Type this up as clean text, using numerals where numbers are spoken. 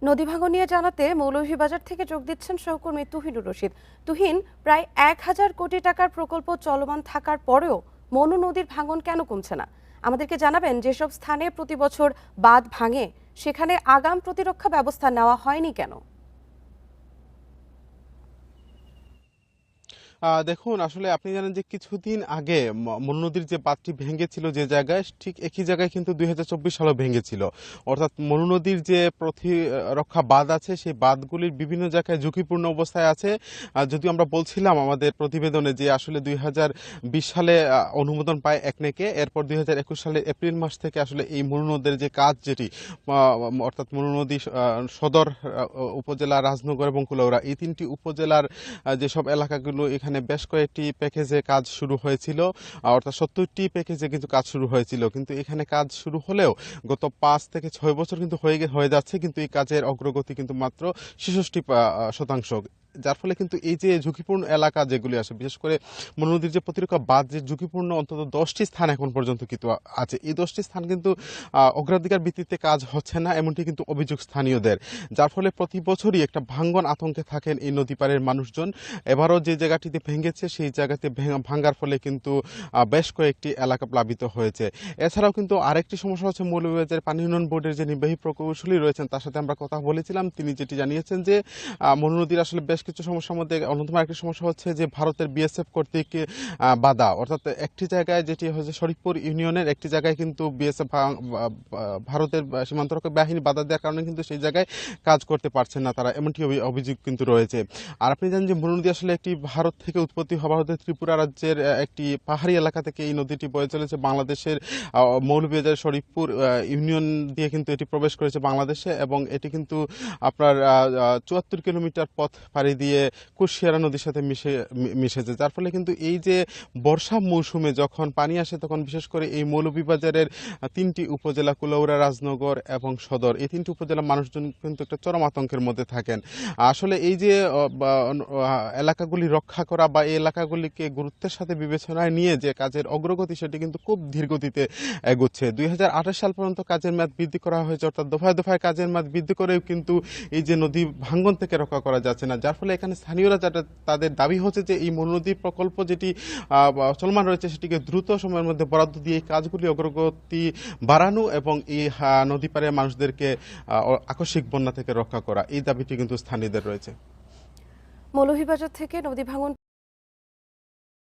নদী ভাঙন নিয়ে জানাতে মৌলভীবাজার থেকে যোগ দিচ্ছেন সহকর্মী তুহিনুর রশিদ। তুহিন, প্রায় 1,000 কোটি টাকার প্রকল্প চলমান থাকার পরেও মনু নদীর ভাঙন কেন কমছে না? আমাদেরকে জানাবেন, যেসব স্থানে প্রতি বছর বাঁধ ভাঙে সেখানে আগাম প্রতিরক্ষা ব্যবস্থা নেওয়া হয়নি কেন? দেখুন, আসলে আপনি জানেন যে কিছুদিন আগে মনু নদীর যে বাঁধটি ভেঙেছিল যে জায়গায়, ঠিক একই জায়গায় কিন্তু 2024 সালেও ভেঙেছিল। অর্থাৎ মনু নদীর যে প্রতিরক্ষা বাঁধ আছে সেই বাঁধগুলির বিভিন্ন জায়গায় ঝুঁকিপূর্ণ অবস্থায় আছে। যদিও আমরা বলছিলাম আমাদের প্রতিবেদনে যে আসলে 2020 সালে অনুমোদন পায় একনেকে, এরপর 2021 সালের এপ্রিল মাস থেকে আসলে এই মনু নদের যে কাজ যেটি অর্থাৎ মনু নদী সদর উপজেলা, রাজনগর এবং কুলাউড়া এই তিনটি উপজেলার যেসব এলাকাগুলো, এখানে বেশ কয়েকটি প্যাকেজে কাজ শুরু হয়েছিল। অর্থাৎ 70টি প্যাকেজে কিন্তু কাজ শুরু হয়েছিল, কিন্তু এখানে কাজ শুরু হলেও গত 5 থেকে 6 বছর কিন্তু হয়ে যাচ্ছে, কিন্তু এই কাজের অগ্রগতি কিন্তু মাত্র 66%। যার ফলে কিন্তু এই যে ঝুঁকিপূর্ণ এলাকা যেগুলি আছে, বিশেষ করে মনু নদীর যে প্রতিরক্ষা বাঁধ, যে ঝুঁকিপূর্ণ অন্তত 10টি স্থান এখন পর্যন্ত কিন্তু আছে, এই 10টি স্থান কিন্তু অগ্রাধিকার ভিত্তিতে কাজ হচ্ছে না, এমনটি কিন্তু অভিযোগ স্থানীয়দের। যার ফলে প্রতি বছরই একটা ভাঙ্গন আতঙ্কে থাকেন এই নদী পাড়ের মানুষজন। এবারও যে জায়গাটিতে ভেঙেছে সেই জায়গাতে ভাঙ্গার ফলে কিন্তু বেশ কয়েকটি এলাকা প্লাবিত হয়েছে। এছাড়াও কিন্তু আরেকটি সমস্যা হচ্ছে, মৌলভীবাজার পানি উন্নয়ন বোর্ডের যে নির্বাহী প্রকৌশলী রয়েছেন তার সাথে আমরা কথা বলেছিলাম। তিনি যেটি জানিয়েছেন যে মনু নদীর আসলে বেশ কিছু সমস্যার মধ্যে অন্যতম একটি সমস্যা হচ্ছে যে ভারতের বিএসএফ কর্তৃক বাধা। অর্থাৎ একটি জায়গায়, যেটি হচ্ছে শরীফপুর ইউনিয়নের একটি জায়গায় কিন্তু বিএসএফ ভারতের সীমান্তরক্ষী বাহিনী বাধা দেওয়ার কারণে কিন্তু সেই জায়গায় কাজ করতে পারছেন না তারা, এমনটি অভিযোগ কিন্তু রয়েছে। আর আপনি জানেন যে মনু নদী আসলে একটি ভারত থেকে উৎপত্তি হওয়া, ভারতের ত্রিপুরা রাজ্যের একটি পাহাড়ি এলাকা থেকে এই নদীটি বয়ে চলেছে বাংলাদেশের মৌলভীবাজার শরীফপুর ইউনিয়ন দিয়ে কিন্তু এটি প্রবেশ করেছে বাংলাদেশে, এবং এটি কিন্তু আপনার 74 কিলোমিটার পথ পাড়ি দিয়ে কুশিয়ারা নদীর সাথে মিশেছে। যার ফলে কিন্তু এই যে বর্ষা মৌসুমে যখন পানি আসে, তখন বিশেষ করে এই মৌলভীবাজারের 3টি উপজেলা, কুলাউড়া, রাজনগর এবং সদর, এই 3টি উপজেলার মানুষজন কিন্তু একটা চরম আতঙ্কের মধ্যে থাকেন। আসলে এই যে এলাকাগুলি রক্ষা করা বা এই এলাকাগুলিকে গুরুত্বের সাথে বিবেচনায় নিয়ে যে কাজের অগ্রগতি, সেটি কিন্তু খুব ধীরগতিতে এগোচ্ছে। 2028 সাল পর্যন্ত কাজের মেয়াদ বৃদ্ধি করা হয়েছে, অর্থাৎ দফায় দফায় কাজের মেয়াদ বৃদ্ধি করেও কিন্তু এই যে নদী ভাঙ্গন থেকে রক্ষা করা যাচ্ছে না। যার ফলে এখানে স্থানীয়রা তাদের দাবি হচ্ছে যে এই মনু নদী প্রকল্প যেটি চলমান রয়েছে সেটিকে দ্রুত সময়ের মধ্যে বরাদ্দ দিয়ে এই কাজগুলি অগ্রগতি বাড়ানো এবং এই নদী পাড়ের মানুষদেরকে আকস্মিক বন্যা থেকে রক্ষা করা, এই দাবিটি কিন্তু স্থানীয়দের রয়েছে। মৌলভীবাজার থেকে নদী ভাঙন